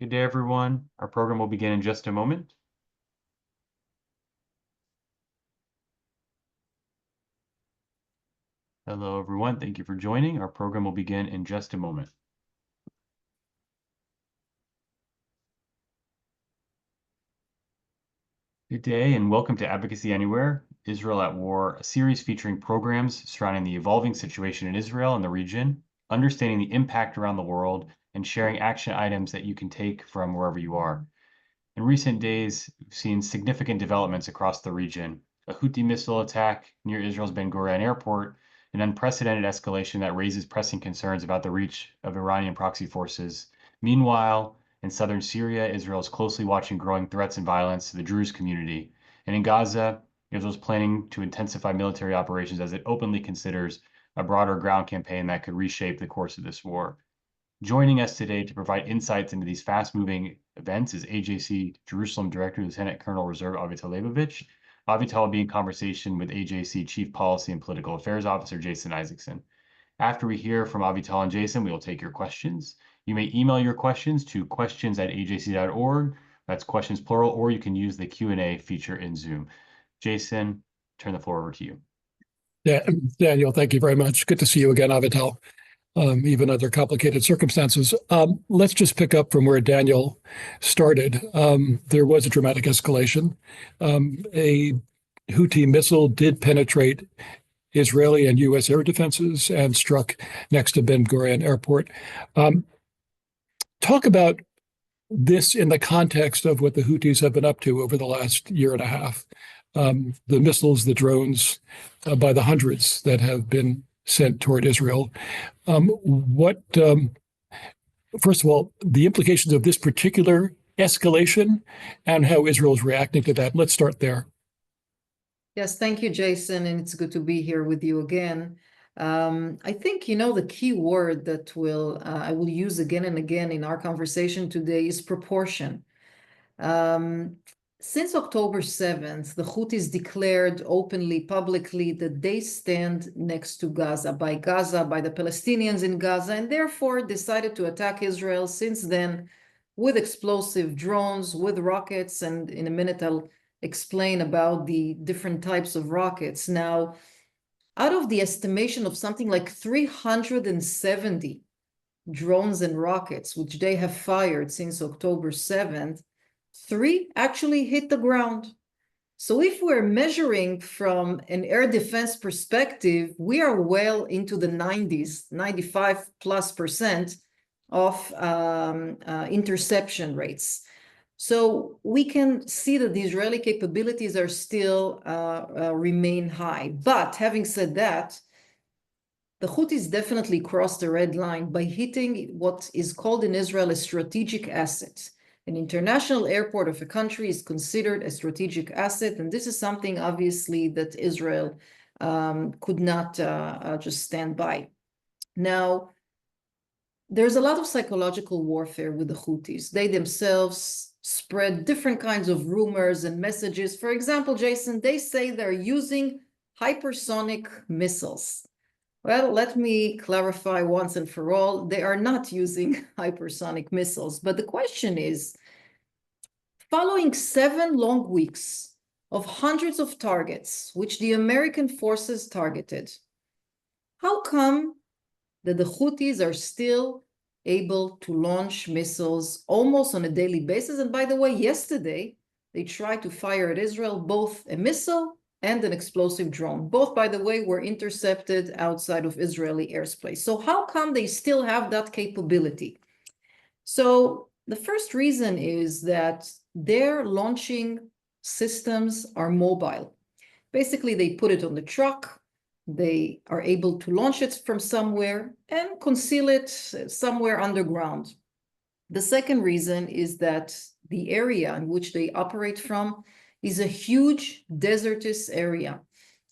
Good day, everyone. Our program will begin in just a moment. Hello, everyone. Thank you for joining. Our program will begin in just a moment. Good day, and welcome to Advocacy Anywhere, Israel at War, a series featuring programs surrounding the evolving situation in Israel and the region, understanding the impact around the world, and sharing action items that you can take from wherever you are. In recent days, we've seen significant developments across the region. A Houthi missile attack near Israel's Ben Gurion airport, an unprecedented escalation that raises pressing concerns about the reach of Iranian proxy forces. Meanwhile, in southern Syria, Israel is closely watching growing threats and violence to the Druze community. And in Gaza, Israel is planning to intensify military operations as it openly considers a broader ground campaign that could reshape the course of this war. Joining us today to provide insights into these fast-moving events is AJC Jerusalem Director Lt Colonel Reserve Avital Leibovich. Avital will be in conversation with AJC Chief Policy and Political Affairs Officer Jason Isaacson. After we hear from Avital and Jason, we will take your questions. You may email your questions to questions@ajc.org. That's questions plural, or you can use the Q&A feature in Zoom. Jason, turn the floor over to you. Yeah, Daniel, thank you very much. Good to see you again, Avital. Even under complicated circumstances. Let's just pick up from where Daniel started. There was a dramatic escalation. A Houthi missile did penetrate Israeli and U.S. air defenses and struck next to Ben Gurion Airport. Talk about this in the context of what the Houthis have been up to over the last year and a half. The missiles, the drones, by the hundreds that have been sent toward Israel. First of all, the implications of this particular escalation and how Israel is reacting to that. Let's start there. Yes, thank you, Jason, and it's good to be here with you again. I think, the key word that I will use again and again in our conversation today is proportion. Since October 7th, the Houthis declared openly, publicly, that they stand next to Gaza, by the Palestinians in Gaza, and therefore decided to attack Israel since then with explosive drones, with rockets, and in a minute I'll explain about the different types of rockets. Now, out of the estimation of something like 370 drones and rockets, which they have fired since October 7th, 3 actually hit the ground. So if we're measuring from an air defense perspective, we are well into the 90s, 95+% of interception rates. So we can see that the Israeli capabilities are still remain high. But having said that, the Houthis definitely crossed the red line by hitting what is called in Israel a strategic asset. An international airport of a country is considered a strategic asset, and this is something obviously that Israel could not just stand by. Now, there's a lot of psychological warfare with the Houthis. They themselves spread different kinds of rumors and messages. For example, Jason, they say they're using hypersonic missiles. Well, let me clarify once and for all, they are not using hypersonic missiles. But the question is, following 7 long weeks of hundreds of targets, which the American forces targeted, how come that the Houthis are still able to launch missiles almost on a daily basis? And by the way, yesterday, they tried to fire at Israel both a missile and an explosive drone. Both, by the way, were intercepted outside of Israeli airspace. So how come they still have that capability? So the first reason is that their launching systems are mobile. Basically, they put it on the truck. They are able to launch it from somewhere and conceal it somewhere underground. The second reason is that the area in which they operate from is a huge desertous area,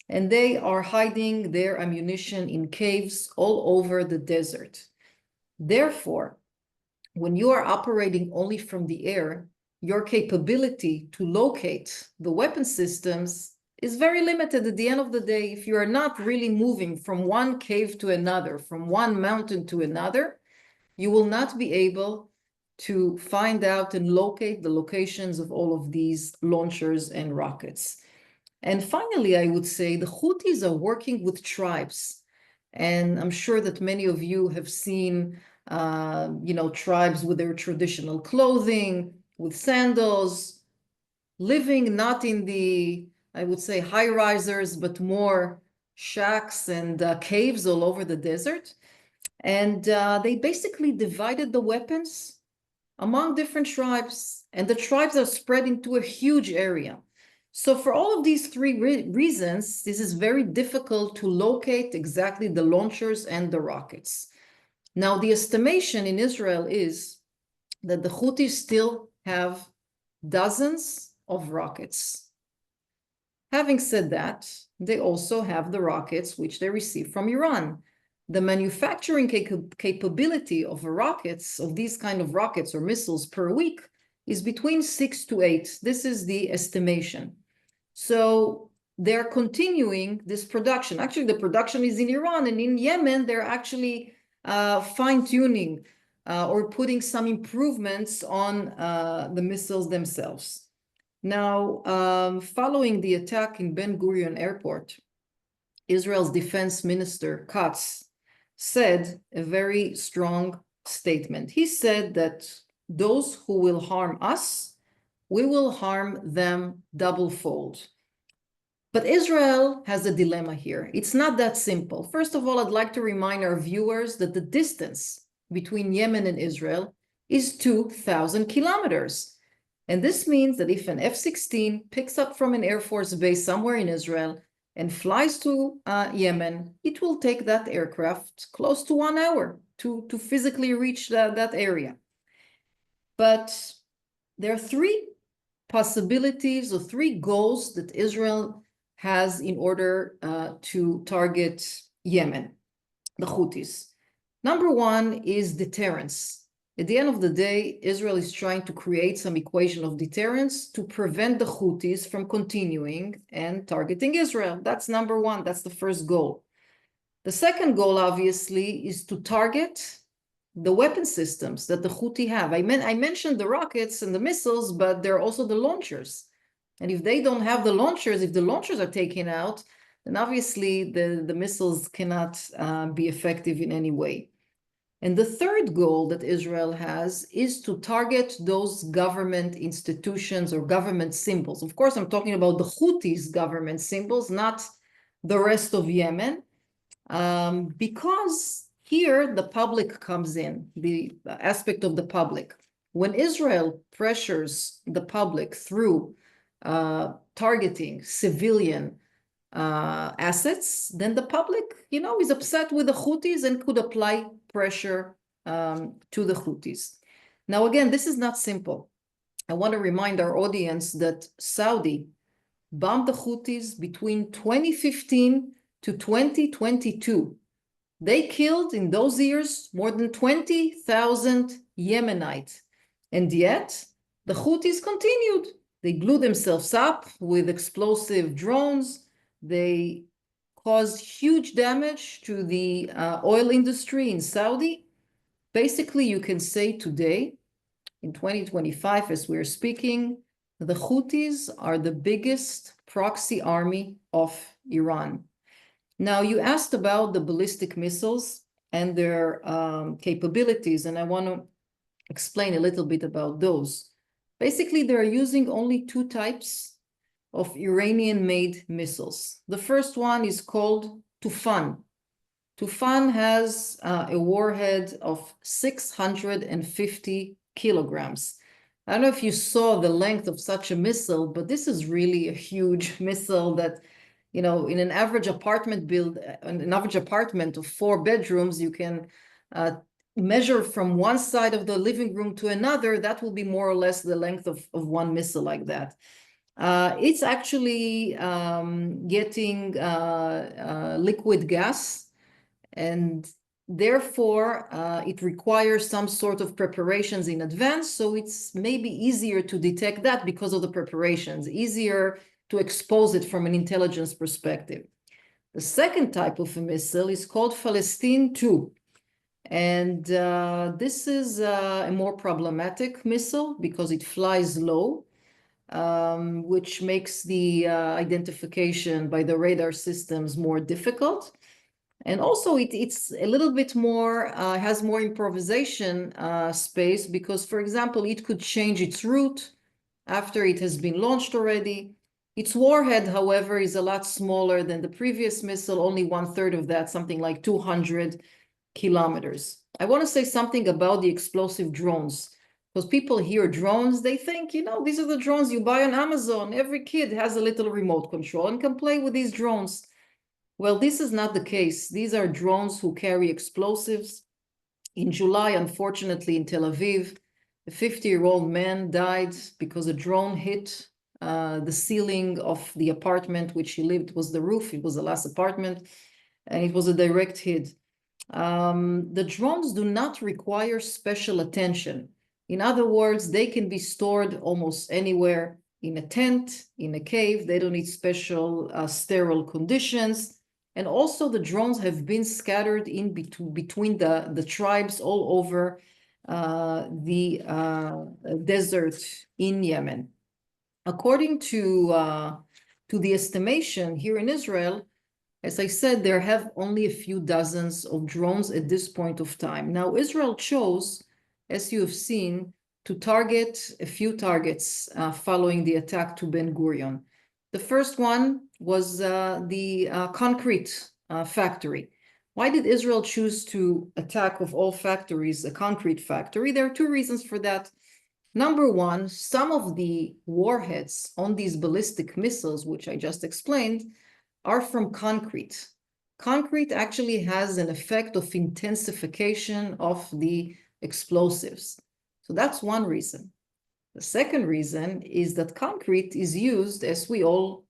and they are hiding their ammunition in caves all over the desert. Therefore, when you are operating only from the air, your capability to locate the weapon systems is very limited. At the end of the day, if you are not really moving from one cave to another, from one mountain to another, you will not be able to find out and locate the locations of all of these launchers and rockets. And finally, I would say the Houthis are working with tribes. And I'm sure that many of you have seen, tribes with their traditional clothing, with sandals, living not in the, I would say, high-risers, but more shacks and caves all over the desert. And they basically divided the weapons among different tribes, and the tribes are spread into a huge area. So for all of these three reasons, this is very difficult to locate exactly the launchers and the rockets. Now, the estimation in Israel is that the Houthis still have dozens of rockets. Having said that, they also have the rockets which they receive from Iran. The manufacturing capability of rockets, of these kind of rockets or missiles per week, is between 6 to 8. This is the estimation. So they're continuing this production. Actually, the production is in Iran, and in Yemen, they're actually fine-tuning or putting some improvements on the missiles themselves. Now, following the attack in Ben Gurion Airport, Israel's defense minister, Katz, said a very strong statement. He said that those who will harm us, we will harm them double-fold. But Israel has a dilemma here. It's not that simple. First of all, I'd like to remind our viewers that the distance between Yemen and Israel is 2,000 kilometers. And this means that if an F-16 picks up from an Air Force base somewhere in Israel and flies to Yemen, it will take that aircraft close to 1 hour to physically reach that area. But there are three possibilities or three goals that Israel has in order to target Yemen, the Houthis. Number one is deterrence. At the end of the day, Israel is trying to create some equation of deterrence to prevent the Houthis from continuing and targeting Israel. That's number one. That's the first goal. The second goal, obviously, is to target the weapon systems that the Houthi have. I mentioned the rockets and the missiles, but there are also the launchers. And if they don't have the launchers, if the launchers are taken out, then obviously the missiles cannot be effective in any way. And the third goal that Israel has is to target those government institutions or government symbols. Of course, I'm talking about the Houthis' government symbols, not the rest of Yemen, because here the public comes in, the aspect of the public. When Israel pressures the public through targeting civilian assets, then the public, is upset with the Houthis and could apply pressure to the Houthis. Now, again, this is not simple. I want to remind our audience that Saudi bombed the Houthis between 2015 to 2022. They killed in those years more than 20,000 Yemenites. And yet, the Houthis continued. They blew themselves up with explosive drones. They caused huge damage to the oil industry in Saudi. Basically, you can say today, in 2025, as we're speaking, the Houthis are the biggest proxy army of Iran. Now, you asked about the ballistic missiles and their capabilities, and I want to explain a little bit about those. Basically, they're using only two types of Iranian-made missiles. The first one is called Tufan. Tufan has a warhead of 650 kilograms. I don't know if you saw the length of such a missile, but this is really a huge missile that, in an average apartment of 4 bedrooms, you can measure from one side of the living room to another. That will be more or less the length of one missile like that. It's actually getting liquid gas, and therefore it requires some sort of preparations in advance. So it's maybe easier to detect that because of the preparations, easier to expose it from an intelligence perspective. The second type of a missile is called Palestine 2. And this is a more problematic missile because it flies low, which makes the identification by the radar systems more difficult. And also it's a little bit more, has more improvisation space because, for example, it could change its route after it has been launched already. Its warhead, however, is a lot smaller than the previous missile, only 1/3 of that, something like 200 kilometers. I want to say something about the explosive drones, because people hear drones, they think, you know, these are the drones you buy on Amazon. Every kid has a little remote control and can play with these drones. Well, this is not the case. These are drones who carry explosives. In July, unfortunately, in Tel Aviv, a 50-year-old man died because a drone hit the ceiling of the apartment which he lived. It was the roof. It was the last apartment, and it was a direct hit. The drones do not require special attention. In other words, they can be stored almost anywhere, in a tent, in a cave. They don't need special sterile conditions. And also the drones have been scattered in between the tribes all over the desert in Yemen. According to the estimation here in Israel, as I said, there have only a few dozens of drones at this point of time. Now, Israel chose, as you have seen, to target a few targets following the attack to Ben Gurion. The first one was the concrete factory. Why did Israel choose to attack, of all factories, a concrete factory? There are two reasons for that. Number one, some of the warheads on these ballistic missiles, which I just explained, are from concrete. Concrete actually has an effect of intensification of the explosives. So that's one reason. The second reason is that concrete is used, as we all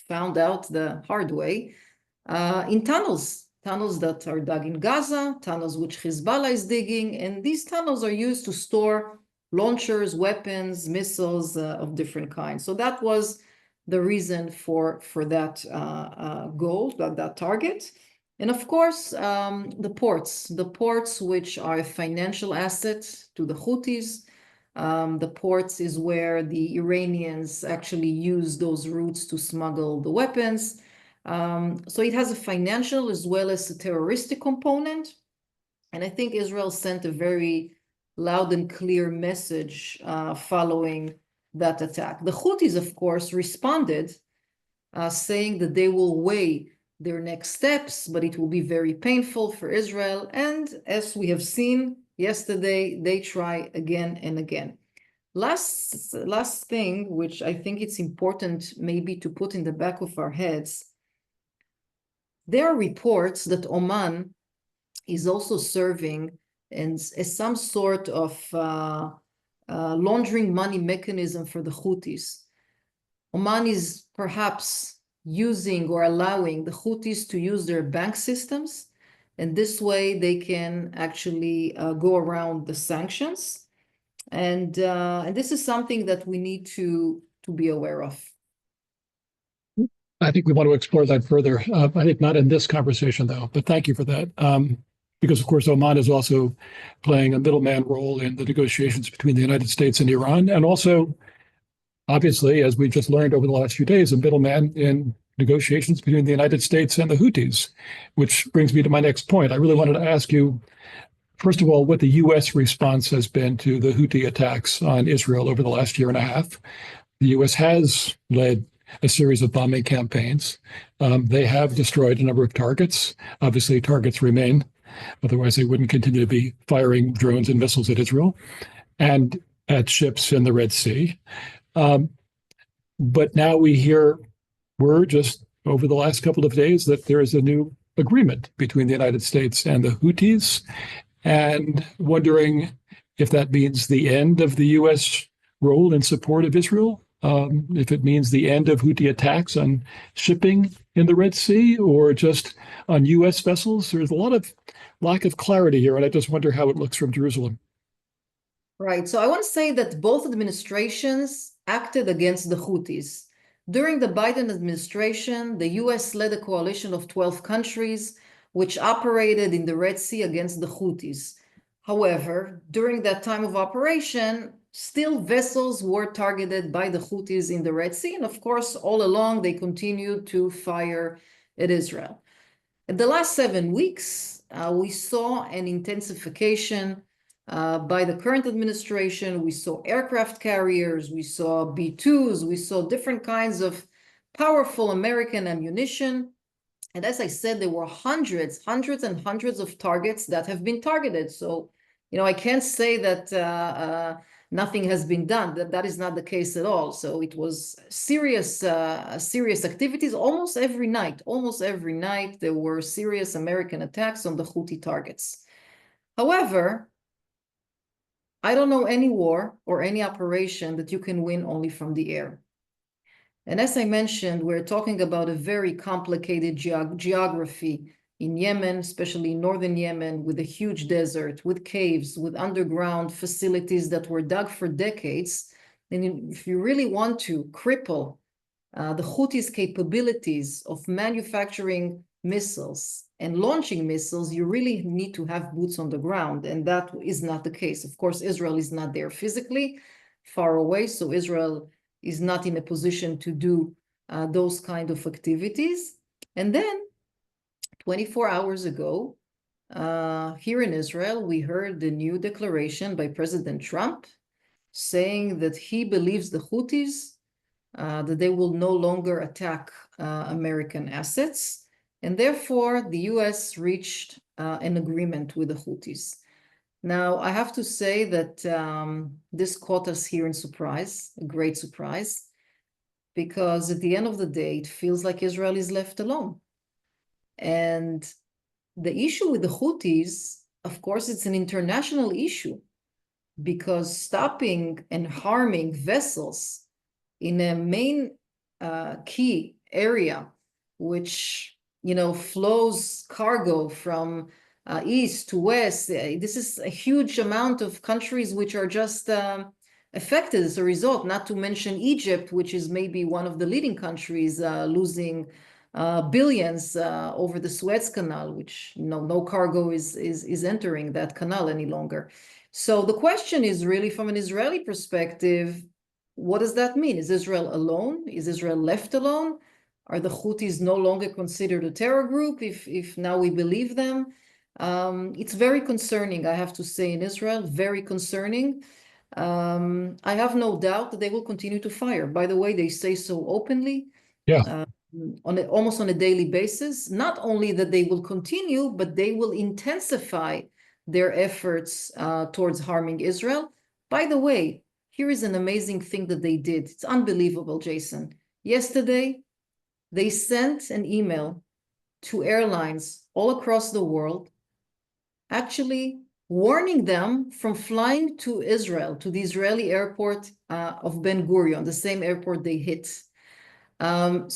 found out the hard way, in tunnels that are dug in Gaza, tunnels which Hezbollah is digging, and these tunnels are used to store launchers, weapons, missiles of different kinds. So that was the reason for that goal, that target. And of course, the ports which are a financial asset to the Houthis. The ports is where the Iranians actually use those routes to smuggle the weapons. So it has a financial as well as a terroristic component. And I think Israel sent a very loud and clear message following that attack. The Houthis, of course, responded saying that they will weigh their next steps, but it will be very painful for Israel. And as we have seen yesterday, they try again and again. Last thing, which I think it's important maybe to put in the back of our heads, there are reports that Oman is also serving as some sort of laundering money mechanism for the Houthis. Oman is perhaps using or allowing the Houthis to use their bank systems, and this way they can actually go around the sanctions. And this is something that we need to be aware of. I think we want to explore that further. I think not in this conversation, though, but thank you for that. Because, of course, Oman is also playing a middleman role in the negotiations between the United States and Iran, and also, obviously, as we just learned over the last few days, a middleman in negotiations between the United States and the Houthis, which brings me to my next point. I really wanted to ask you, first of all, what the U.S. response has been to the Houthi attacks on Israel over the last year and a half. The U.S. has led a series of bombing campaigns. They have destroyed a number of targets. Obviously, targets remain. Otherwise, they wouldn't continue to be firing drones and missiles at Israel and at ships in the Red Sea. But now we hear word just over the last couple of days that there is a new agreement between the United States and the Houthis, and wondering if that means the end of the U.S. role in support of Israel, if it means the end of Houthi attacks on shipping in the Red Sea or just on U.S. vessels. There's a lot of lack of clarity here, and I just wonder how it looks from Jerusalem. Right. So I want to say that both administrations acted against the Houthis. During the Biden administration, the U.S. led a coalition of 12 countries which operated in the Red Sea against the Houthis. However, during that time of operation, still vessels were targeted by the Houthis in the Red Sea. And of course, all along, they continued to fire at Israel. In the last 7 weeks, we saw an intensification by the current administration. We saw aircraft carriers, we saw B-2s, we saw different kinds of powerful American ammunition. And as I said, there were hundreds and hundreds of targets that have been targeted. So, I can't say that nothing has been done. That is not the case at all. So it was serious activities almost every night. Almost every night, there were serious American attacks on the Houthi targets. However, I don't know any war or any operation that you can win only from the air. And as I mentioned, we're talking about a very complicated geography in Yemen, especially in northern Yemen, with a huge desert, with caves, with underground facilities that were dug for decades. And if you really want to cripple the Houthis' capabilities of manufacturing missiles and launching missiles, you really need to have boots on the ground. And that is not the case. Of course, Israel is not there physically, far away. So Israel is not in a position to do those kind of activities. And then 24 hours ago, here in Israel, we heard the new declaration by President Trump saying that he believes the Houthis, that they will no longer attack American assets. And therefore, the US reached an agreement with the Houthis. Now, I have to say that this caught us here in surprise, a great surprise, because at the end of the day, it feels like Israel is left alone. And the issue with the Houthis, of course, it's an international issue, because stopping and harming vessels in a main key area, which, flows cargo from east to west. This is a huge amount of countries which are just affected as a result, not to mention Egypt, which is maybe one of the leading countries losing billions over the Suez Canal, which no cargo is entering that canal any longer. So the question is really, from an Israeli perspective, what does that mean? Is Israel alone? Is Israel left alone? Are the Houthis no longer considered a terror group if now we believe them? It's very concerning, I have to say, in Israel, very concerning. I have no doubt that they will continue to fire. By the way, they say so openly, almost on a daily basis. Not only that they will continue, but they will intensify their efforts towards harming Israel. By the way, here is an amazing thing that they did. It's unbelievable, Jason. Yesterday, they sent an email to airlines all across the world, actually warning them from flying to Israel, to the Israeli airport of Ben Gurion, the same airport they hit.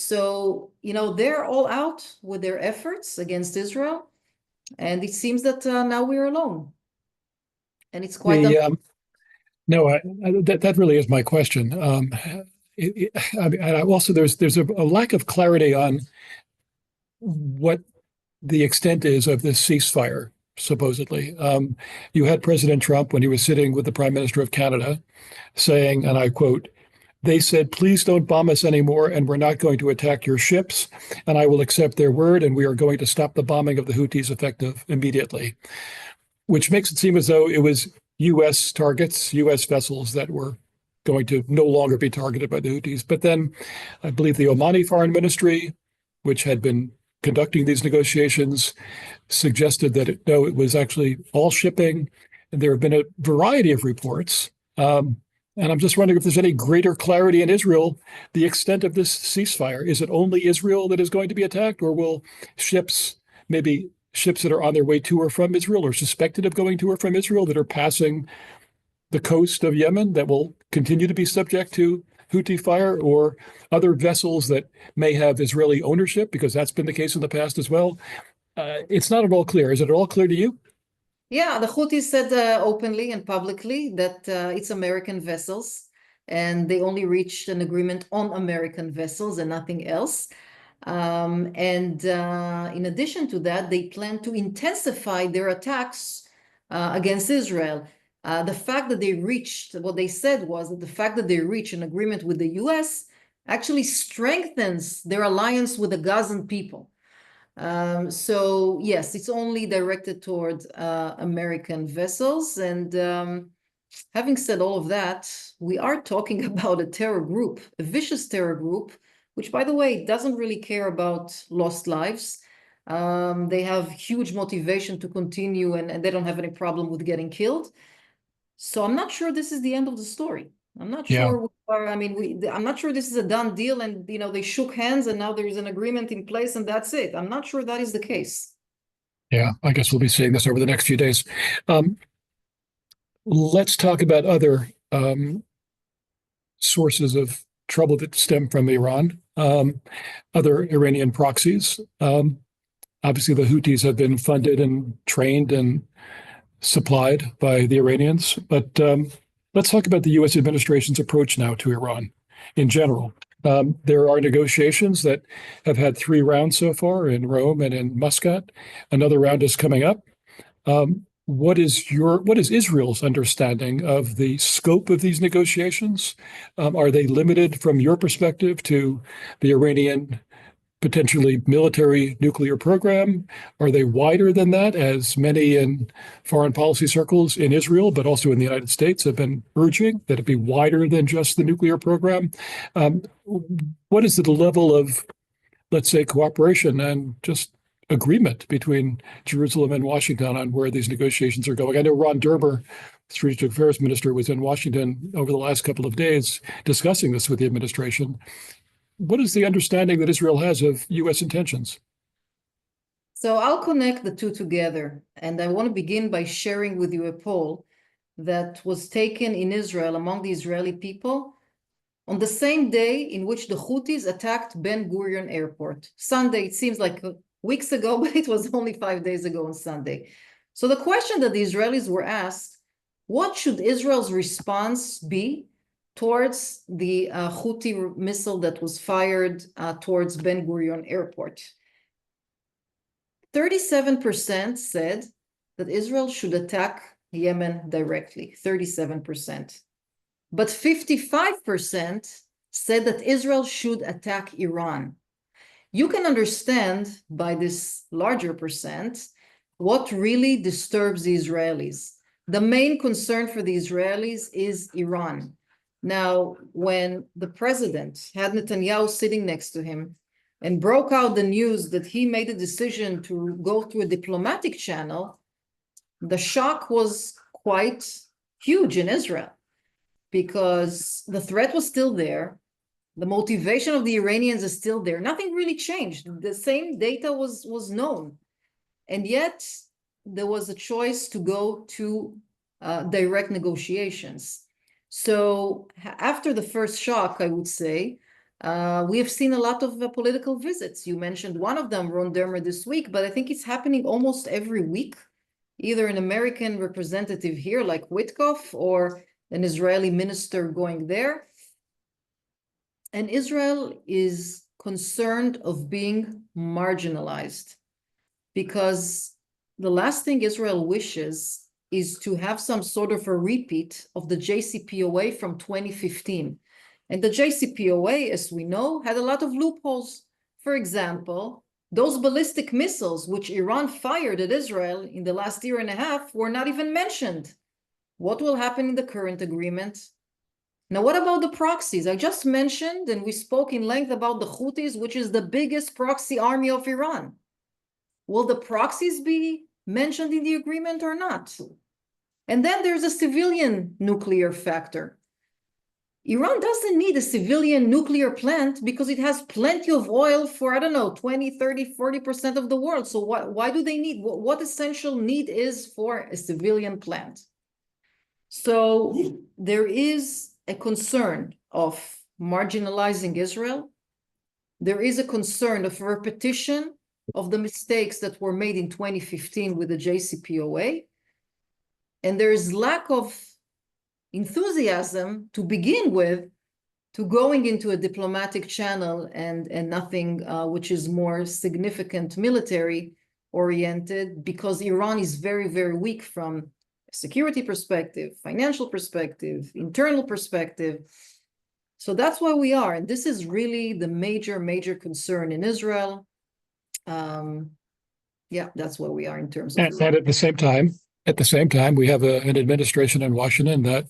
So, they're all out with their efforts against Israel. And it seems that now we're alone. And it's quite... that really is my question. Also, there's a lack of clarity on what the extent is of this ceasefire, supposedly. You had President Trump, when he was sitting with the Prime Minister of Canada, saying, and I quote, "They said, please don't bomb us anymore, and we're not going to attack your ships, and I will accept their word, and we are going to stop the bombing of the Houthis effective immediately," which makes it seem as though it was U.S. targets, U.S. vessels that were going to no longer be targeted by the Houthis. But then I believe the Omani Foreign Ministry, which had been conducting these negotiations, suggested that it was actually all shipping. And there have been a variety of reports. And I'm just wondering if there's any greater clarity in Israel, the extent of this ceasefire. Is it only Israel that is going to be attacked, or will maybe ships that are on their way to or from Israel or suspected of going to or from Israel that are passing the coast of Yemen that will continue to be subject to Houthi fire, or other vessels that may have Israeli ownership, because that's been the case in the past as well? It's not at all clear. Is it at all clear to you? Yeah, the Houthis said openly and publicly that it's American vessels, and they only reached an agreement on American vessels and nothing else. In addition to that, they plan to intensify their attacks against Israel. The fact that they reached, what they said was that the fact that they reached an agreement with the US actually strengthens their alliance with the Gazan people. So yes, it's only directed toward American vessels. And having said all of that, we are talking about a terror group, a vicious terror group, which, by the way, doesn't really care about lost lives. They have huge motivation to continue, and they don't have any problem with getting killed. So I'm not sure this is the end of the story. I'm not sure. I'm not sure this is a done deal, and they shook hands, and now there is an agreement in place, and that's it. I'm not sure that is the case. Yeah, I guess we'll be seeing this over the next few days. Let's talk about other sources of trouble that stem from Iran, other Iranian proxies. Obviously, the Houthis have been funded and trained and supplied by the Iranians. But let's talk about the U.S. administration's approach now to Iran in general. There are negotiations that have had 3 rounds so far in Rome and in Muscat. Another round is coming up. What is Israel's understanding of the scope of these negotiations? Are they limited from your perspective to the Iranian potentially military nuclear program? Are they wider than that, as many in foreign policy circles in Israel, but also in the United States, have been urging that it be wider than just the nuclear program? What is the level of, let's say, cooperation and just agreement between Jerusalem and Washington on where these negotiations are going? I know Ron Dermer, Strategic Affairs Minister, was in Washington over the last couple of days discussing this with the administration. What is the understanding that Israel has of U.S. intentions? So I'll connect the two together. And I want to begin by sharing with you a poll that was taken in Israel among the Israeli people on the same day in which the Houthis attacked Ben Gurion Airport. Sunday, it seems like weeks ago, but it was only 5 days ago on Sunday. So the question that the Israelis were asked, what should Israel's response be towards the Houthi missile that was fired towards Ben Gurion Airport? 37% said that Israel should attack Yemen directly, 37%. But 55% said that Israel should attack Iran. You can understand by this larger percent what really disturbs the Israelis. The main concern for the Israelis is Iran. Now, when the president had Netanyahu sitting next to him and broke out the news that he made a decision to go through a diplomatic channel, the shock was quite huge in Israel because the threat was still there. The motivation of the Iranians is still there. Nothing really changed. The same data was known. And yet there was a choice to go to direct negotiations. So after the first shock, I would say, we have seen a lot of political visits. You mentioned one of them, Ron Dermer, this week, but I think it's happening almost every week, either an American representative here like Witkoff or an Israeli minister going there. And Israel is concerned of being marginalized because the last thing Israel wishes is to have some sort of a repeat of the JCPOA from 2015. And the JCPOA, as we know, had a lot of loopholes. For example, those ballistic missiles which Iran fired at Israel in the last year and a half were not even mentioned. What will happen in the current agreement? Now, what about the proxies? I just mentioned, and we spoke in length about the Houthis, which is the biggest proxy army of Iran. Will the proxies be mentioned in the agreement or not? And then there's a civilian nuclear factor. Iran doesn't need a civilian nuclear plant because it has plenty of oil for, 20, 30, 40% of the world. So why do they need, what essential need is for a civilian plant? So there is a concern of marginalizing Israel. There is a concern of repetition of the mistakes that were made in 2015 with the JCPOA. And there is lack of enthusiasm to begin with to going into a diplomatic channel and nothing which is more significant military oriented, because Iran is very, very weak from a security perspective, financial perspective, internal perspective. So that's where we are. And this is really the major, major concern in Israel. Yeah, that's where we are in terms of And at the same time, we have an administration in Washington that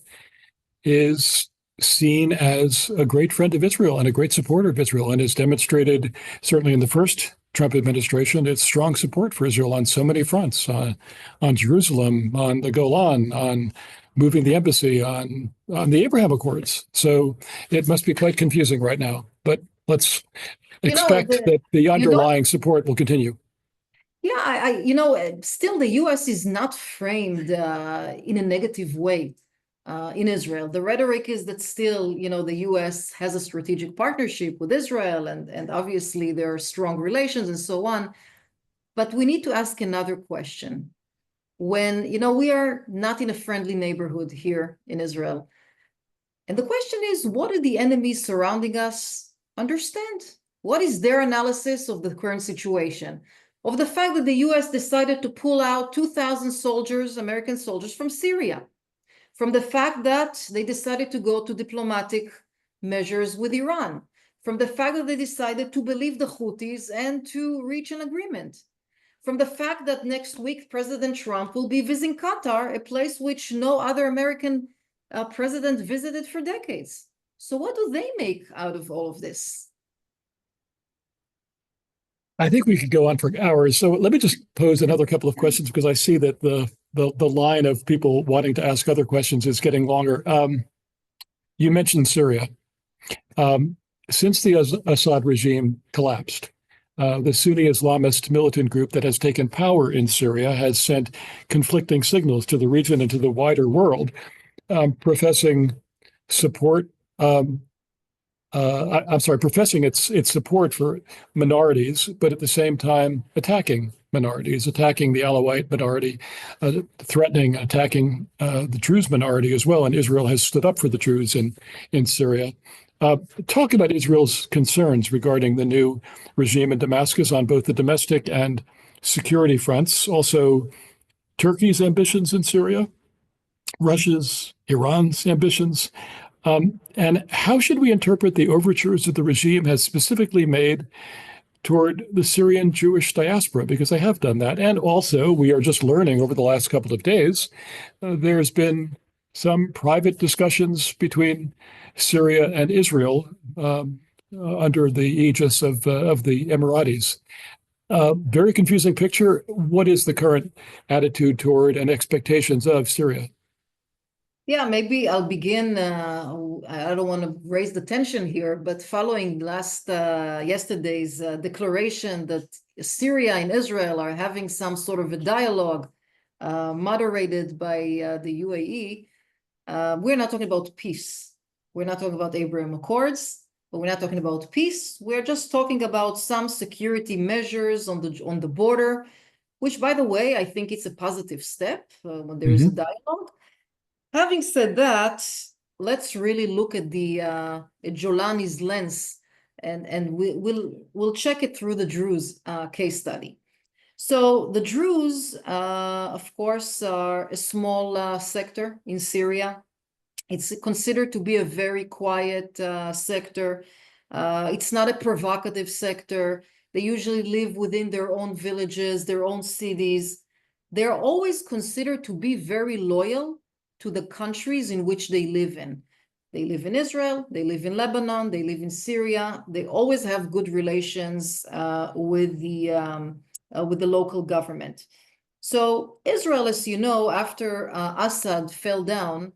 is seen as a great friend of Israel and a great supporter of Israel, and has demonstrated, certainly in the first Trump administration, its strong support for Israel on so many fronts, on Jerusalem, on the Golan, on moving the embassy, on the Abraham Accords. So it must be quite confusing right now, but let's expect that the underlying support will continue. Yeah, still the U.S. is not framed in a negative way in Israel. The rhetoric is that still, the U.S. has a strategic partnership with Israel, and obviously there are strong relations and so on. But we need to ask another question. When, we are not in a friendly neighborhood here in Israel. And the question is, what do the enemies surrounding us understand? What is their analysis of the current situation? Of the fact that the US decided to pull out 2,000 soldiers, American soldiers, from Syria, from the fact that they decided to go to diplomatic measures with Iran, from the fact that they decided to believe the Houthis and to reach an agreement, from the fact that next week President Trump will be visiting Qatar, a place which no other American president visited for decades. So what do they make out of all of this? I think we could go on for hours. So let me just pose another couple of questions, because I see that the line of people wanting to ask other questions is getting longer. You mentioned Syria. Since the Assad regime collapsed, the Sunni Islamist militant group that has taken power in Syria has sent conflicting signals to the region and to the wider world, professing support. Professing its support for minorities, but at the same time attacking minorities, attacking the Alawite minority, attacking the Druze minority as well. And Israel has stood up for the Druze in Syria. Talk about Israel's concerns regarding the new regime in Damascus on both the domestic and security fronts. Also, Turkey's ambitions in Syria, Iran's ambitions. And how should we interpret the overtures that the regime has specifically made toward the Syrian Jewish diaspora? Because they have done that. And also, we are just learning over the last couple of days, there's been some private discussions between Syria and Israel under the aegis of the Emiratis. Very confusing picture. What is the current attitude toward and expectations of Syria? Yeah, maybe I'll begin. I don't want to raise the tension here, but following yesterday's declaration that Syria and Israel are having some sort of a dialogue moderated by the UAE, we're not talking about peace. We're not talking about Abraham Accords, but we're not talking about peace. We're just talking about some security measures on the border, which, by the way, I think it's a positive step when there is a dialogue. Having said that, let's really look at the Golani's lens, and we'll check it through the Druze case study. So the Druze, of course, are a small sector in Syria. It's considered to be a very quiet sector. It's not a provocative sector. They usually live within their own villages, their own cities. They're always considered to be very loyal to the countries in which they live in. They live in Israel, they live in Lebanon, they live in Syria. They always have good relations with the local government. So Israel, as you know, after Assad fell down,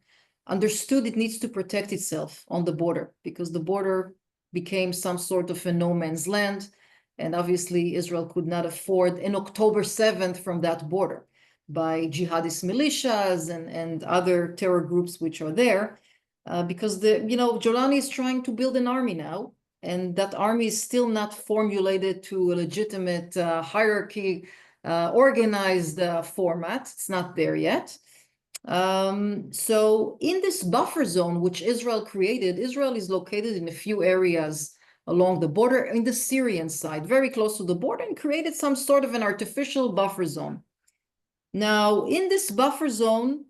understood it needs to protect itself on the border, because the border became some sort of a no man's land. And obviously Israel could not afford an October 7th from that border by jihadist militias and other terror groups which are there, because Golani is trying to build an army now, and that army is still not formulated to a legitimate hierarchy, organized format. It's not there yet. So in this buffer zone, which Israel created, Israel is located in a few areas along the border in the Syrian side, very close to the border, and created some sort of an artificial buffer zone. Now, in this buffer zone,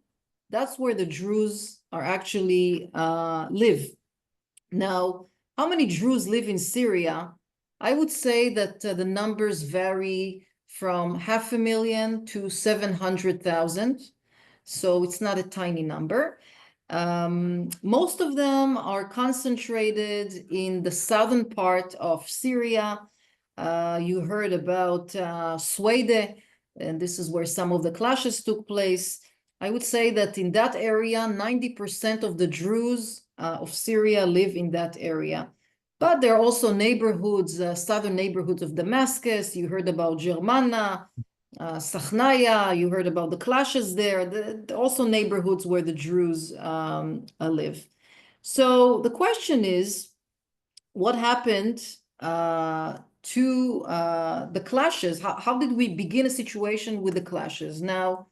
that's where the Druze are actually live. Now, how many Druze live in Syria? I would say that the numbers vary from 500,000 to 700,000. So it's not a tiny number. Most of them are concentrated in the southern part of Syria. You heard about Swede, and this is where some of the clashes took place. I would say that in that area, 90% of the Druze of Syria live in that area. But there are also neighborhoods, southern neighborhoods of Damascus. You heard about Germana, Sakhnaya, you heard about the clashes there. Also neighborhoods where the Druze live. So the question is, what happened to the clashes? How did we begin a situation with the clashes? Now,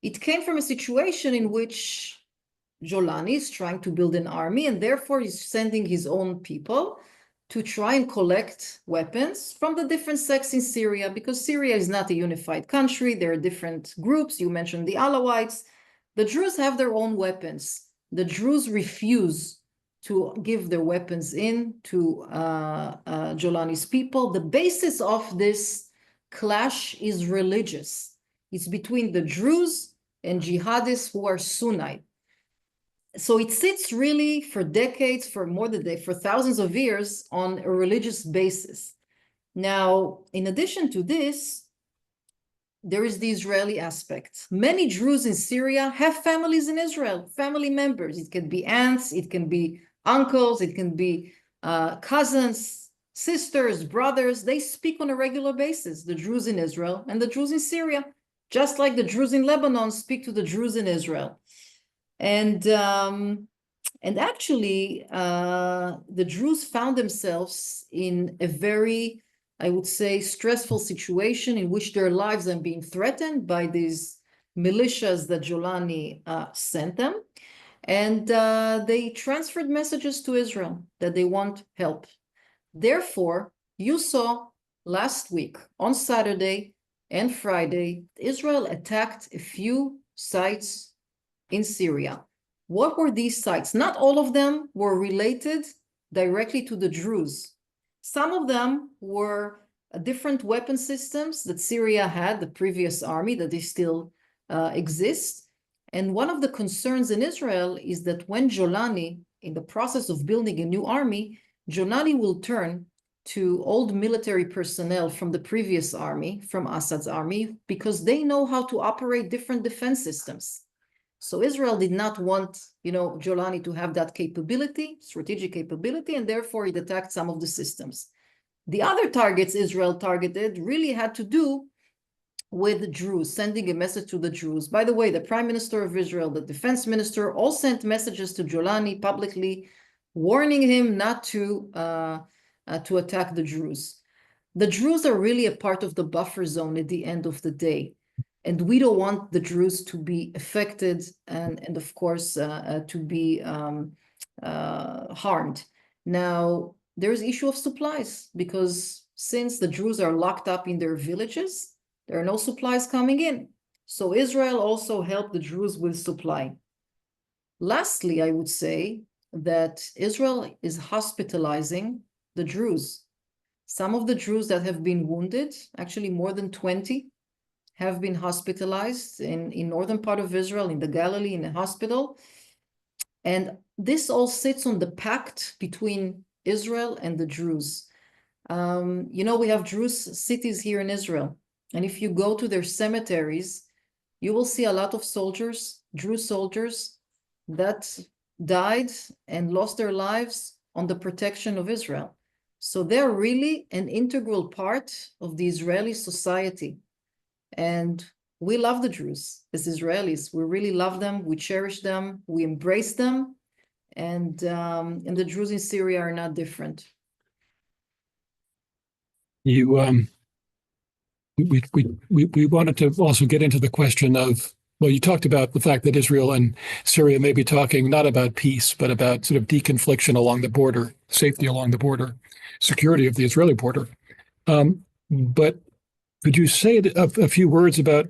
it came from a situation in which Golani is trying to build an army, and therefore he's sending his own people to try and collect weapons from the different sects in Syria, because Syria is not a unified country. There are different groups. You mentioned the Alawites. The Druze have their own weapons. The Druze refuse to give their weapons in to Golani's people. The basis of this clash is religious. It's between the Druze and jihadists who are Sunnite. So it sits really for decades, for thousands of years on a religious basis. Now, in addition to this, there is the Israeli aspect. Many Druze in Syria have families in Israel, family members. It can be aunts, it can be uncles, it can be cousins, sisters, brothers. They speak on a regular basis, the Druze in Israel and the Druze in Syria, just like the Druze in Lebanon speak to the Druze in Israel. And actually, the Druze found themselves in a very, I would say, stressful situation in which their lives are being threatened by these militias that Golani sent them. And they transferred messages to Israel that they want help. Therefore, you saw last week on Saturday and Friday, Israel attacked a few sites in Syria. What were these sites? Not all of them were related directly to the Druze. Some of them were different weapon systems that Syria had, the previous army, that they still exist. And one of the concerns in Israel is that when Golani, in the process of building a new army, Golani will turn to old military personnel from the previous army, from Assad's army, because they know how to operate different defense systems. So Israel did not want, Golani to have that capability, strategic capability, and therefore it attacked some of the systems. The other targets Israel targeted really had to do with Druze, sending a message to the Druze. By the way, the Prime Minister of Israel, the Defense Minister, all sent messages to Golani publicly, warning him not to attack the Druze. The Druze are really a part of the buffer zone at the end of the day. And we don't want the Druze to be affected and of course, to be harmed. Now, there's issue of supplies, because since the Druze are locked up in their villages, there are no supplies coming in. So Israel also helped the Druze with supply. Lastly, I would say that Israel is hospitalizing the Druze. Some of the Druze that have been wounded, actually more than 20, have been hospitalized in northern part of Israel, in the Galilee, in a hospital. And this all sits on the pact between Israel and the Druze. We have Druze cities here in Israel. And if you go to their cemeteries, you will see a lot of soldiers, Druze soldiers, that died and lost their lives on the protection of Israel. So they're really an integral part of the Israeli society. And we love the Druze as Israelis. We really love them. We cherish them. We embrace them. And the Druze in Syria are not different. We wanted to also get into the question of Well, you talked about the fact that Israel and Syria may be talking not about peace, but about sort of deconfliction along the border, safety along the border, security of the Israeli border. But could you say a few words about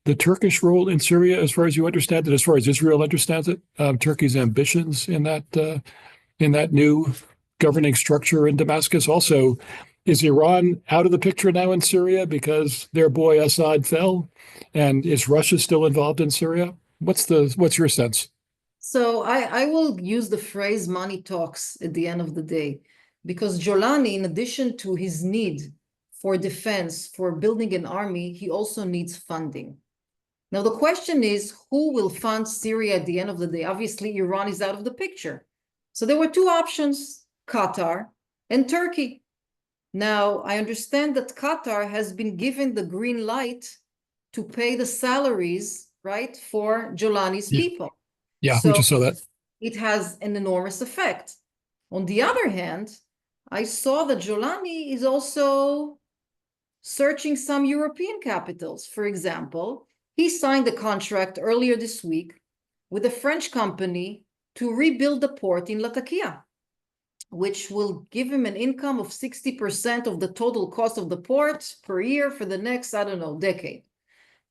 the Turkish role in Syria, as far as you understand it, as far as Israel understands it, Turkey's ambitions in that new governing structure in Damascus? Also, is Iran out of the picture now in Syria because their boy Assad fell? And is Russia still involved in Syria? What's your sense? So I will use the phrase money talks at the end of the day, because Golani, in addition to his need for defense, for building an army, he also needs funding. Now, the question is, who will fund Syria at the end of the day? Obviously, Iran is out of the picture. So there were two options, Qatar and Turkey. Now, I understand that Qatar has been given the green light to pay the salaries, right, for Golani's people. Yeah, so we just saw that. It has an enormous effect. On the other hand, I saw that Golani is also searching some European capitals. For example, he signed a contract earlier this week with a French company to rebuild the port in Latakia, which will give him an income of 60% of the total cost of the port per year for the next, I don't know, decade.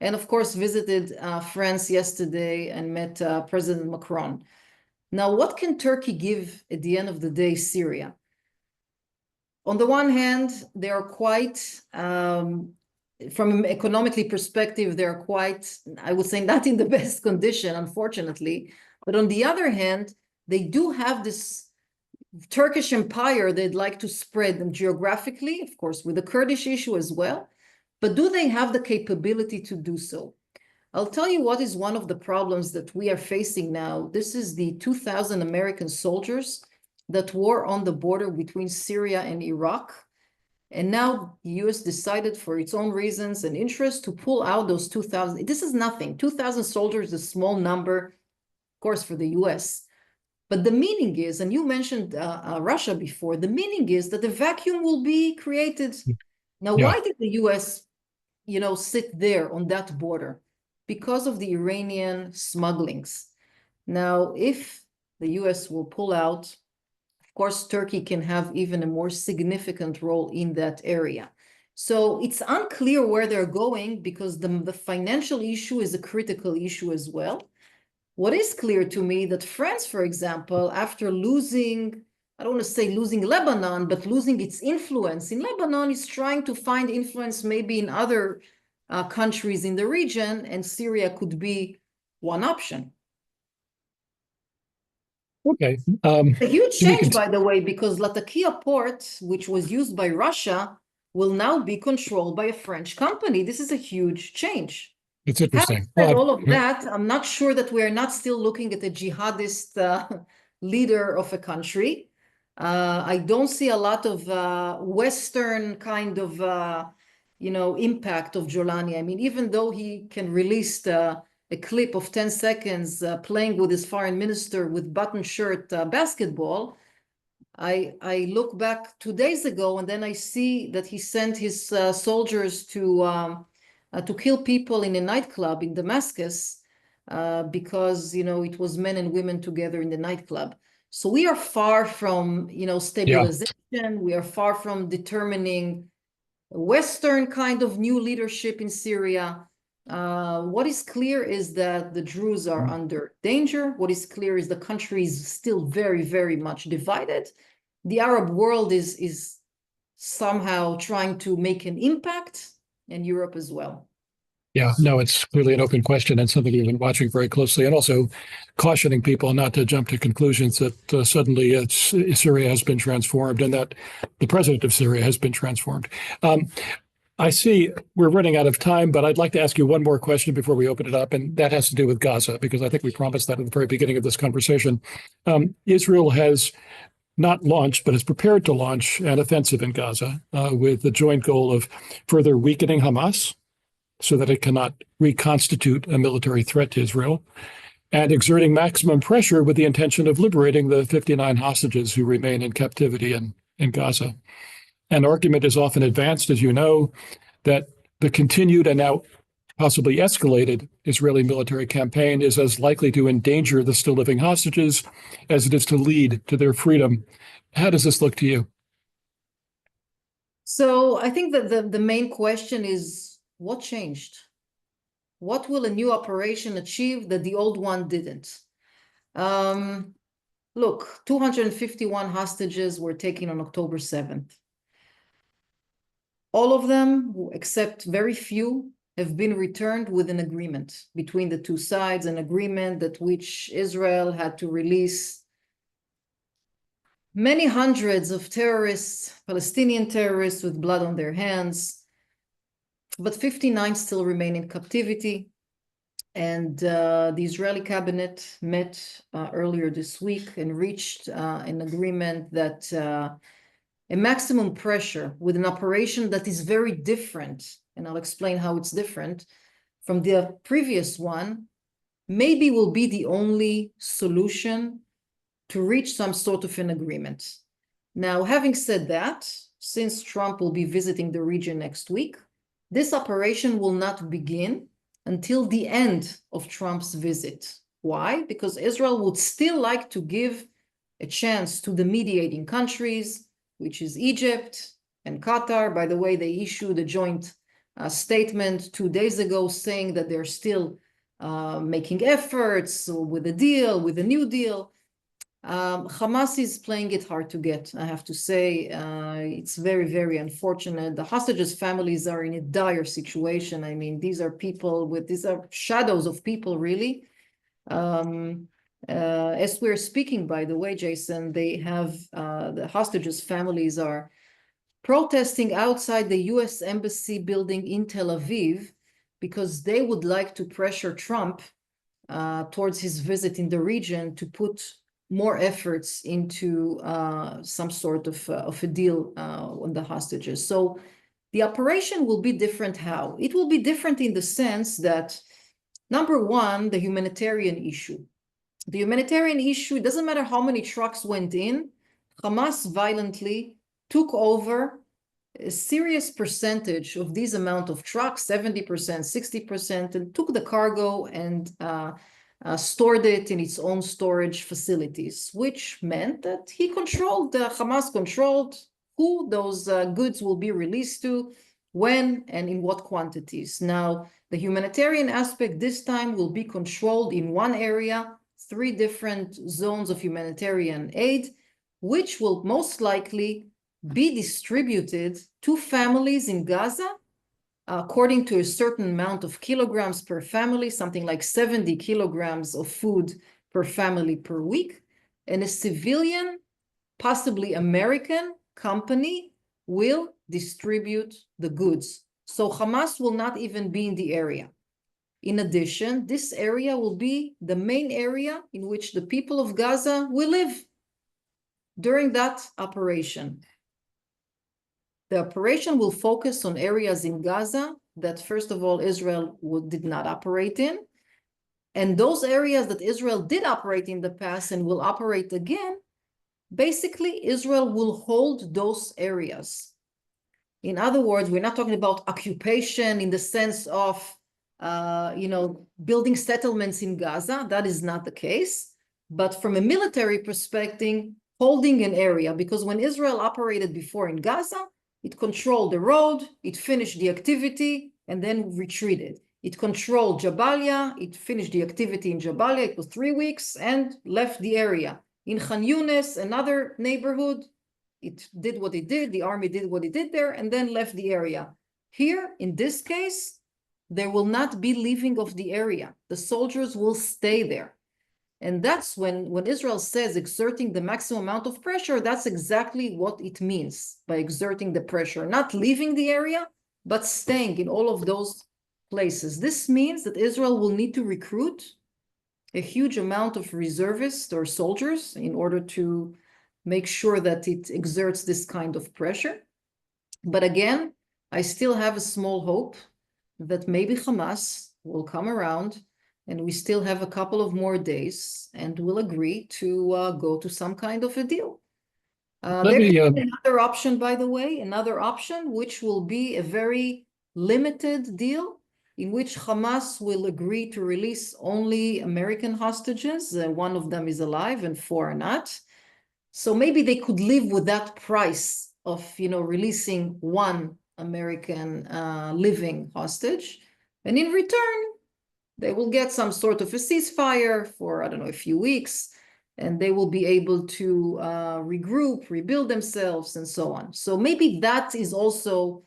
And of course, visited France yesterday and met President Macron. Now, what can Turkey give at the end of the day, Syria? On the one hand, they are quite, from an economically perspective, they're quite, I would say, not in the best condition, unfortunately. But on the other hand, they do have this Turkish empire they'd like to spread them geographically, of course, with the Kurdish issue as well. But do they have the capability to do so? I'll tell you what is one of the problems that we are facing now. This is the 2,000 American soldiers that were on the border between Syria and Iraq. And now the US decided for its own reasons and interests to pull out those 2,000. This is nothing. 2,000 soldiers is a small number, of course, for the US. But the meaning is, and you mentioned Russia before, the meaning is that a vacuum will be created. Now, why did the US, sit there on that border? Because of the Iranian smugglings. Now, if the US will pull out, of course, Turkey can have even a more significant role in that area. So it's unclear where they're going because the financial issue is a critical issue as well. What is clear to me that France, for example, after losing, I don't want to say losing Lebanon, but losing its influence in Lebanon, is trying to find influence maybe in other countries in the region, and Syria could be one option. Okay. A huge change, by the way, because Latakia port, which was used by Russia, will now be controlled by a French company. This is a huge change. It's interesting. Having said all of that, I'm not sure that we are not still looking at a jihadist leader of a country. I don't see a lot of Western kind of, impact of Golani. I mean, even though he can release a clip of 10 seconds playing with his foreign minister with button shirt basketball, I look back 2 days ago and then I see that he sent his soldiers to kill people in a nightclub in Damascus because, it was men and women together in the nightclub. So we are far from, stabilization. Yeah. We are far from determining a Western kind of new leadership in Syria. What is clear is that the Druze are under danger. What is clear is the country is still very, very much divided. The Arab world is somehow trying to make an impact, and Europe as well. Yeah, no, it's clearly an open question and something you've been watching very closely, and also cautioning people not to jump to conclusions that suddenly Syria has been transformed and that the president of Syria has been transformed. I see we're running out of time, but I'd like to ask you one more question before we open it up, and that has to do with Gaza, because I think we promised that at the very beginning of this conversation. Israel has not launched, but is prepared to launch an offensive in Gaza with the joint goal of further weakening Hamas so that it cannot reconstitute a military threat to Israel, and exerting maximum pressure with the intention of liberating the 59 hostages who remain in captivity in Gaza. An argument is often advanced, as you know, that the continued and now possibly escalated Israeli military campaign is as likely to endanger the still living hostages as it is to lead to their freedom. How does this look to you? So I think that the main question is, what changed? What will a new operation achieve that the old one didn't? Look, 251 hostages were taken on October 7th. All of them, except very few, have been returned with an agreement between the two sides, an agreement that which Israel had to release many hundreds of terrorists, Palestinian terrorists with blood on their hands, but 59 still remain in captivity. And the Israeli cabinet met earlier this week and reached an agreement that a maximum pressure with an operation that is very different, and I'll explain how it's different from the previous one, maybe will be the only solution to reach some sort of an agreement. Now, having said that, since Trump will be visiting the region next week, this operation will not begin until the end of Trump's visit. Why? Because Israel would still like to give a chance to the mediating countries, which is Egypt and Qatar. By the way, they issued a joint statement 2 days ago saying that they're still making efforts with a deal, with a new deal. Hamas is playing it hard to get, I have to say. It's very, very unfortunate. The hostages' families are in a dire situation. I mean, these are shadows of people, really. As we're speaking, by the way, Jason, they have the hostages' families are protesting outside the US Embassy building in Tel Aviv because they would like to pressure Trump towards his visit in the region to put more efforts into some sort of a deal on the hostages. So the operation will be different. How? It will be different in the sense that, number one, the humanitarian issue. The humanitarian issue, it doesn't matter how many trucks went in, Hamas violently took over a serious percentage of these amount of trucks, 70%, 60%, and took the cargo and stored it in its own storage facilities, which meant that Hamas controlled who those goods will be released to, when, and in what quantities. Now, the humanitarian aspect this time will be controlled in one area, 3 different zones of humanitarian aid, which will most likely be distributed to families in Gaza according to a certain amount of kilograms per family, something like 70 kilograms of food per family per week. And a civilian, possibly American company will distribute the goods. So Hamas will not even be in the area. In addition, this area will be the main area in which the people of Gaza will live during that operation. The operation will focus on areas in Gaza that, first of all, Israel did not operate in. And those areas that Israel did operate in the past and will operate again, basically, Israel will hold those areas. In other words, we're not talking about occupation in the sense of, building settlements in Gaza. That is not the case. But from a military perspective, holding an area, because when Israel operated before in Gaza, it controlled the road, it finished the activity, and then retreated. It controlled Jabalia, it finished the activity in Jabalia, it was 3 weeks, and left the area. In Khan Yunis, another neighborhood, it did what it did, the army did what it did there, and then left the area. Here, in this case, there will not be leaving of the area. The soldiers will stay there. And that's when Israel says exerting the maximum amount of pressure, that's exactly what it means by exerting the pressure, not leaving the area, but staying in all of those places. This means that Israel will need to recruit a huge amount of reservists or soldiers in order to make sure that it exerts this kind of pressure. But again, I still have a small hope that maybe Hamas will come around and we still have a couple of more days and will agree to go to some kind of a deal. There's another option, by the way, which will be a very limited deal, in which Hamas will agree to release only American hostages. One of them is alive and 4 are not. So maybe they could live with that price of, releasing one American living hostage. And in return, they will get some sort of a ceasefire for, I don't know, a few weeks, and they will be able to regroup, rebuild themselves, and so on. So maybe that is also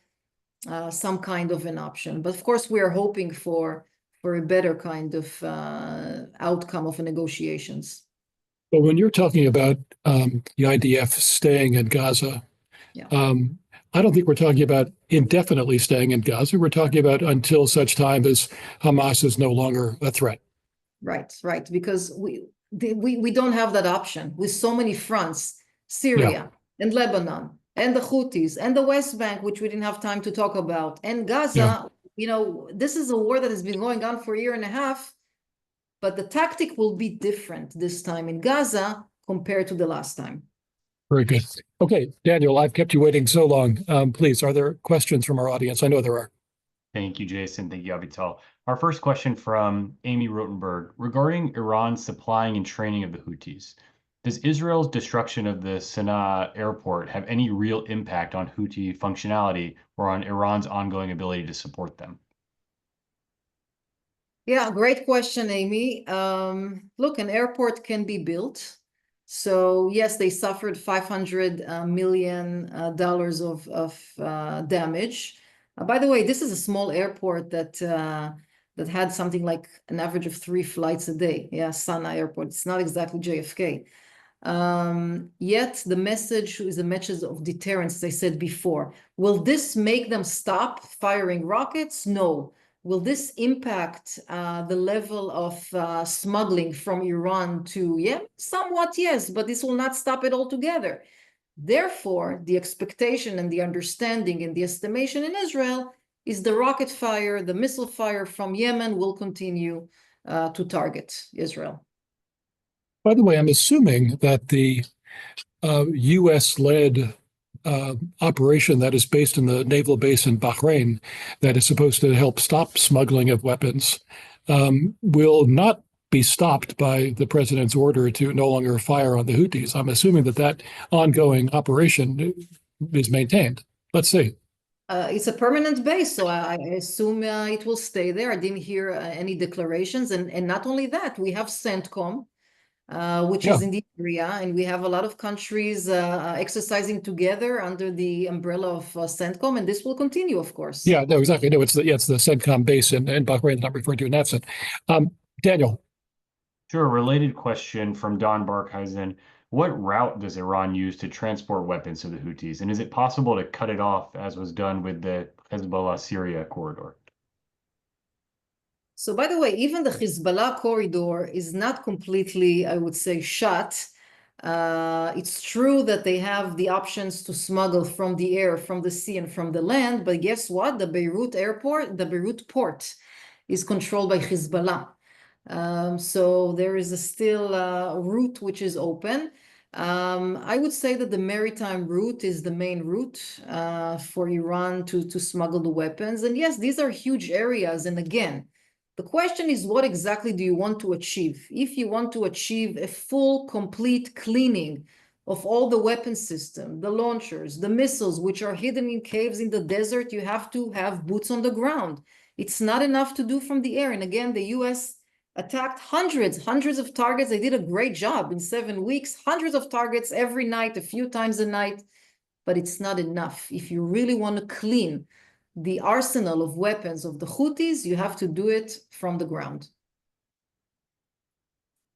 some kind of an option. But of course, we are hoping for a better kind of outcome of the negotiations. But when you're talking about the IDF staying in Gaza, Yeah. I don't think we're talking about indefinitely staying in Gaza. We're talking about until such time as Hamas is no longer a threat. Right, right. Because we don't have that option with so many fronts, Syria and Lebanon and the Houthis and the West Bank, which we didn't have time to talk about, and Gaza. This is a war that has been going on for a year and a half, but the tactic will be different this time in Gaza compared to the last time. Very good. Okay, Daniel, I've kept you waiting so long. Please, are there questions from our audience? I know there are. Thank you, Jason. Thank you, Avital. Our first question from Amy Rotenberg regarding Iran's supplying and training of the Houthis. Does Israel's destruction of the Sana'a airport have any real impact on Houthi functionality or on Iran's ongoing ability to support them? Yeah, great question, Amy. Look, an airport can be built. So yes, they suffered $500 million of damage. By the way, this is a small airport that had something like an average of 3 flights a day. Yeah, Sana'a Airport. It's not exactly JFK. Yet the message is a message of deterrence, as I said before. Will this make them stop firing rockets? No. Will this impact the level of smuggling from Iran to Yemen? Somewhat, yes, but this will not stop it altogether. Therefore, the expectation and the understanding and the estimation in Israel is the rocket fire, the missile fire from Yemen will continue to target Israel. By the way, I'm assuming that the U.S.-led operation that is based in the naval base in Bahrain, that is supposed to help stop smuggling of weapons, will not be stopped by the president's order to no longer fire on the Houthis. I'm assuming that ongoing operation is maintained. Let's see. It's a permanent base, so I assume it will stay there. I didn't hear any declarations. And not only that, we have CENTCOM, which is in the area, and we have a lot of countries exercising together under the umbrella of CENTCOM, and this will continue, of course. Yeah, no, exactly. No, it's the CENTCOM base in Bahrain that I'm referring to in that sense. Daniel. Sure. Related question from Don Barkhuizen. What route does Iran use to transport weapons to the Houthis? And is it possible to cut it off as was done with the Hezbollah-Syria corridor? So by the way, even the Hezbollah corridor is not completely, I would say, shut. It's true that they have the options to smuggle from the air, from the sea, and from the land, but guess what? The Beirut port is controlled by Hezbollah. So there is still a route which is open. I would say that the maritime route is the main route for Iran to smuggle the weapons. And yes, these are huge areas. And again, the question is, what exactly do you want to achieve? If you want to achieve a full, complete cleaning of all the weapon system, the launchers, the missiles, which are hidden in caves in the desert, you have to have boots on the ground. It's not enough to do from the air. And again, the US attacked hundreds of targets. They did a great job in 7 weeks, hundreds of targets every night, a few times a night, but it's not enough. If you really want to clean the arsenal of weapons of the Houthis, you have to do it from the ground.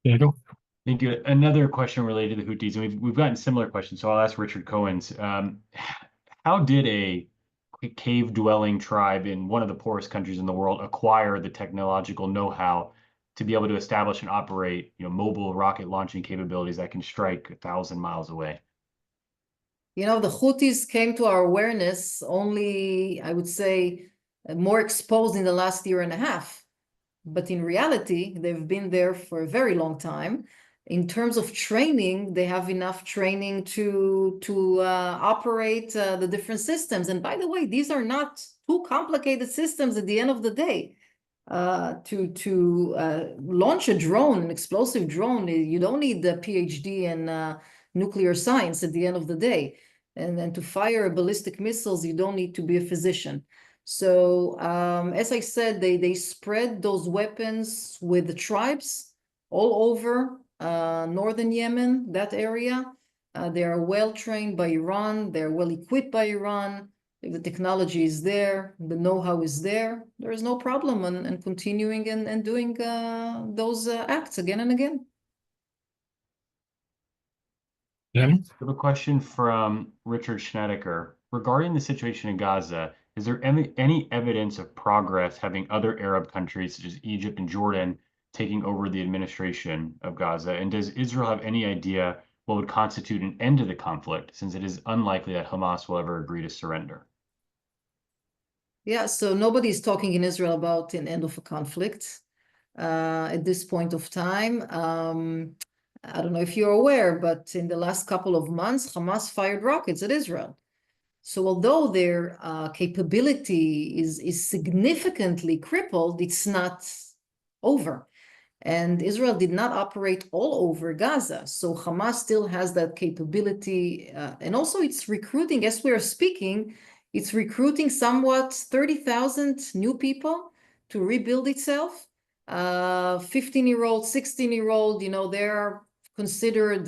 Daniel? Thank you. Another question related to the Houthis, and we've gotten similar questions, so I'll ask Richard Cohen's. How did a cave-dwelling tribe in one of the poorest countries in the world acquire the technological know-how to be able to establish and operate, mobile rocket launching capabilities that can strike 1,000 miles away? The Houthis came to our awareness only, I would say, more exposed in the last year and a half. But in reality, they've been there for a very long time. In terms of training, they have enough training to operate the different systems. And by the way, these are not too complicated systems at the end of the day. to launch a drone, an explosive drone. You don't need the PhD in nuclear science at the end of the day. And then to fire ballistic missiles, you don't need to be a physician. So as I said, they spread those weapons with the tribes all over northern Yemen, that area. They are well trained by Iran. They're well equipped by Iran. If the technology is there, the know-how is there, there is no problem in continuing and doing those acts again and again. Yeah. I have a question from Richard Schnedeker. Regarding the situation in Gaza, is there any evidence of progress having other Arab countries such as Egypt and Jordan taking over the administration of Gaza? And does Israel have any idea what would constitute an end to the conflict, since it is unlikely that Hamas will ever agree to surrender? Yeah, so nobody's talking in Israel about an end of a conflict at this point of time. I don't know if you're aware, but in the last couple of months, Hamas fired rockets at Israel. So although their capability is significantly crippled, it's not over. And Israel did not operate all over Gaza. So Hamas still has that capability. And also it's recruiting, as we are speaking, it's recruiting somewhat 30,000 new people to rebuild itself. 15-year-old, 16-year-old, they're considered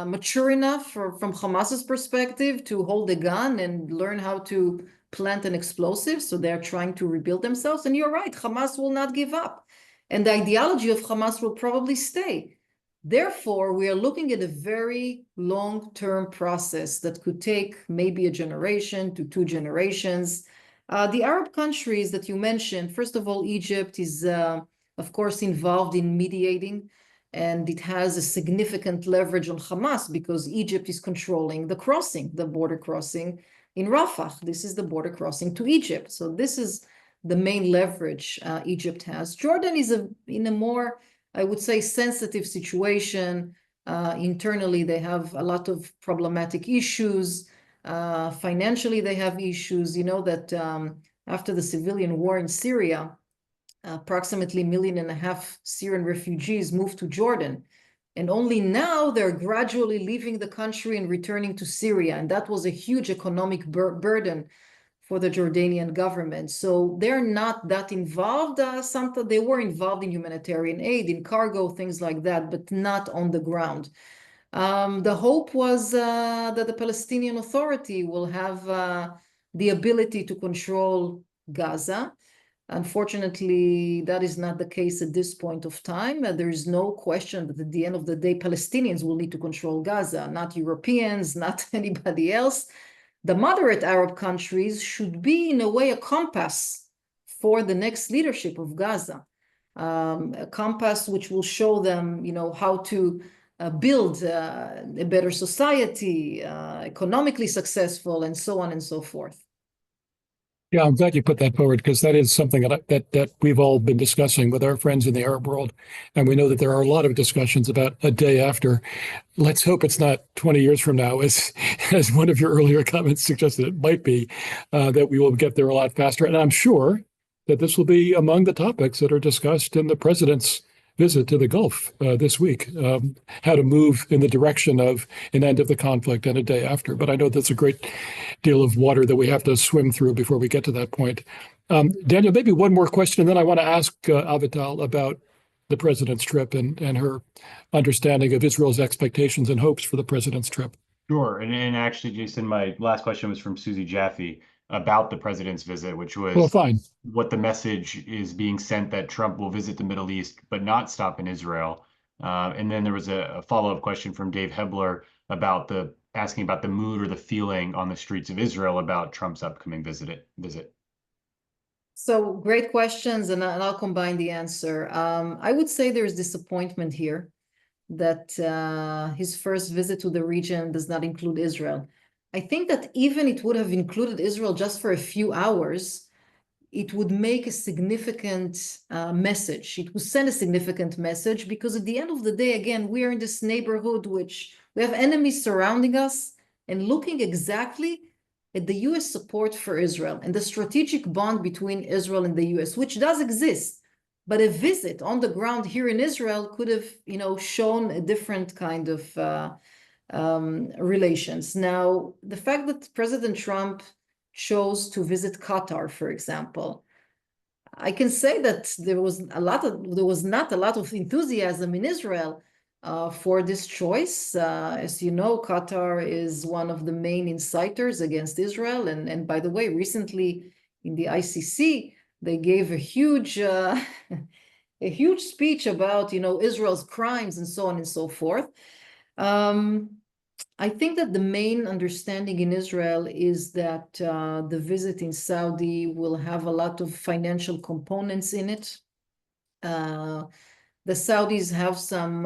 mature enough from Hamas's perspective to hold a gun and learn how to plant an explosive. So they're trying to rebuild themselves. And you're right, Hamas will not give up. And the ideology of Hamas will probably stay. Therefore, we are looking at a very long-term process that could take maybe a generation to 2 generations. The Arab countries that you mentioned, first of all, Egypt is, of course, involved in mediating, and it has a significant leverage on Hamas because Egypt is controlling the crossing, the border crossing in Rafah. This is the border crossing to Egypt. So this is the main leverage Egypt has. Jordan is in a more, I would say, sensitive situation. Internally, they have a lot of problematic issues. Financially, they have issues. You know that after the civilian war in Syria, approximately 1.5 million Syrian refugees moved to Jordan. And only now they're gradually leaving the country and returning to Syria. And that was a huge economic burden for the Jordanian government. So they're not that involved. They were involved in humanitarian aid, in cargo, things like that, but not on the ground. The hope was that the Palestinian Authority will have the ability to control Gaza. Unfortunately, that is not the case at this point of time. There is no question that at the end of the day, Palestinians will need to control Gaza, not Europeans, not anybody else. The moderate Arab countries should be, in a way, a compass for the next leadership of Gaza, a compass which will show them, how to build a better society, economically successful, and so on and so forth. Yeah, I'm glad you put that forward because that is something that we've all been discussing with our friends in the Arab world. And we know that there are a lot of discussions about a day after. Let's hope it's not 20 years from now, as one of your earlier comments suggested it might be, that we will get there a lot faster. And I'm sure that this will be among the topics that are discussed in the president's visit to the Gulf this week, how to move in the direction of an end of the conflict and a day after. But I know that's a great deal of water that we have to swim through before we get to that point. Daniel, maybe one more question, and then I want to ask Avital about the president's trip and her understanding of Israel's expectations and hopes for the president's trip. Sure. And actually, Jason, my last question was from Susie Jaffe about the president's visit, which was fine. What the message is being sent that Trump will visit the Middle East but not stop in Israel. And then there was a follow-up question from Dave Hebler about asking about the mood or the feeling on the streets of Israel about Trump's upcoming visit. So great questions, and I'll combine the answer. I would say there's disappointment here that his first visit to the region does not include Israel. I think that even it would have included Israel just for a few hours, it would make a significant message. It would send a significant message because at the end of the day, again, we are in this neighborhood which we have enemies surrounding us and looking exactly at the US support for Israel and the strategic bond between Israel and the US, which does exist. But a visit on the ground here in Israel could have, shown a different kind of relations. Now, the fact that President Trump chose to visit Qatar, for example, I can say that there was not a lot of enthusiasm in Israel for this choice. As you know, Qatar is one of the main inciters against Israel. And by the way, recently in the ICC, they gave a huge speech about, Israel's crimes and so on and so forth. I think that the main understanding in Israel is that the visit in Saudi will have a lot of financial components in it. The Saudis have some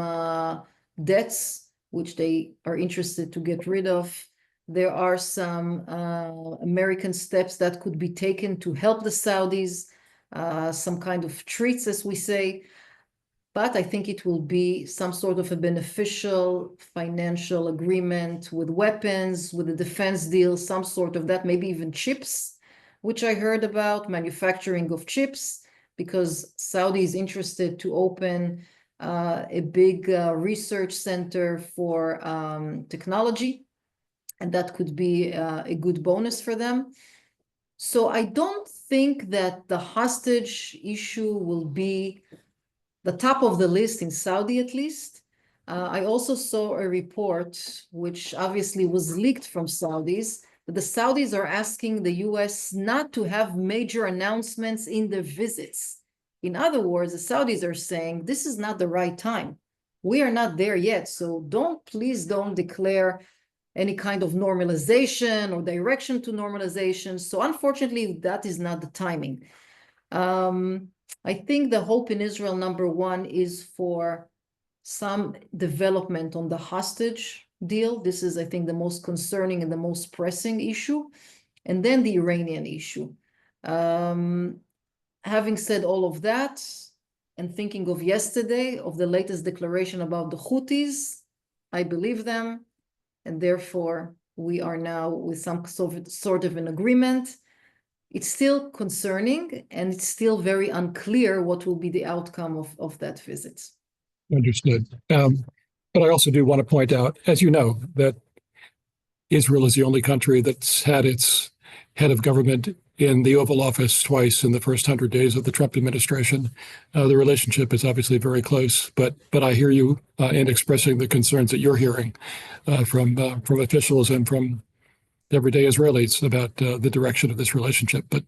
debts which they are interested to get rid of. There are some American steps that could be taken to help the Saudis, some kind of treats, as we say. But I think it will be some sort of a beneficial financial agreement with weapons, with a defense deal, some sort of that, maybe even chips, which I heard about, manufacturing of chips, because Saudi is interested to open a big research center for technology, and that could be a good bonus for them. So I don't think that the hostage issue will be the top of the list in Saudi, at least. I also saw a report, which obviously was leaked from Saudis, that the Saudis are asking the US not to have major announcements in their visits. In other words, the Saudis are saying, this is not the right time. We are not there yet, so please don't declare any kind of normalization or direction to normalization. So unfortunately, that is not the timing. I think the hope in Israel, number one, is for some development on the hostage deal. This is, I think, the most concerning and the most pressing issue. And then the Iranian issue. Having said all of that, and thinking of yesterday, of the latest declaration about the Houthis, I believe them. And therefore, we are now with some sort of an agreement. It's still concerning, and it's still very unclear what will be the outcome of that visit. Understood. But I also do want to point out, as you know, that Israel is the only country that's had its head of government in the Oval Office twice in the first 100 days of the Trump administration. The relationship is obviously very close, but I hear you in expressing the concerns that you're hearing from officials and from everyday Israelis about the direction of this relationship. But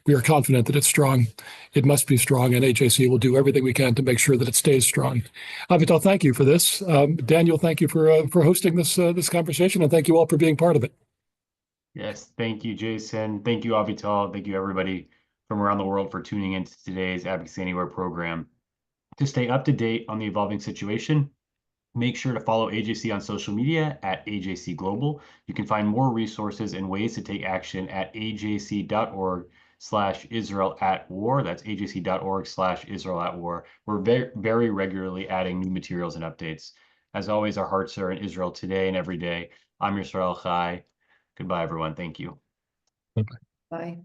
we are confident that it's strong. It must be strong, and AJC will do everything we can to make sure that it stays strong. Avital, thank you for this. Daniel, thank you for hosting this conversation, and thank you all for being part of it. Yes, thank you, Jason. Thank you, Avital. Thank you, everybody from around the world, for tuning into today's Advocacy Anywhere program. To stay up to date on the evolving situation, make sure to follow AJC on social media at AJC Global. You can find more resources and ways to take action at ajc.org/Israel@war. That's ajc.org/Israel@war. We're very regularly adding new materials and updates. As always, our hearts are in Israel today and every day. I'm Yisrael Chai. Goodbye, everyone. Thank you. Bye-bye. Bye.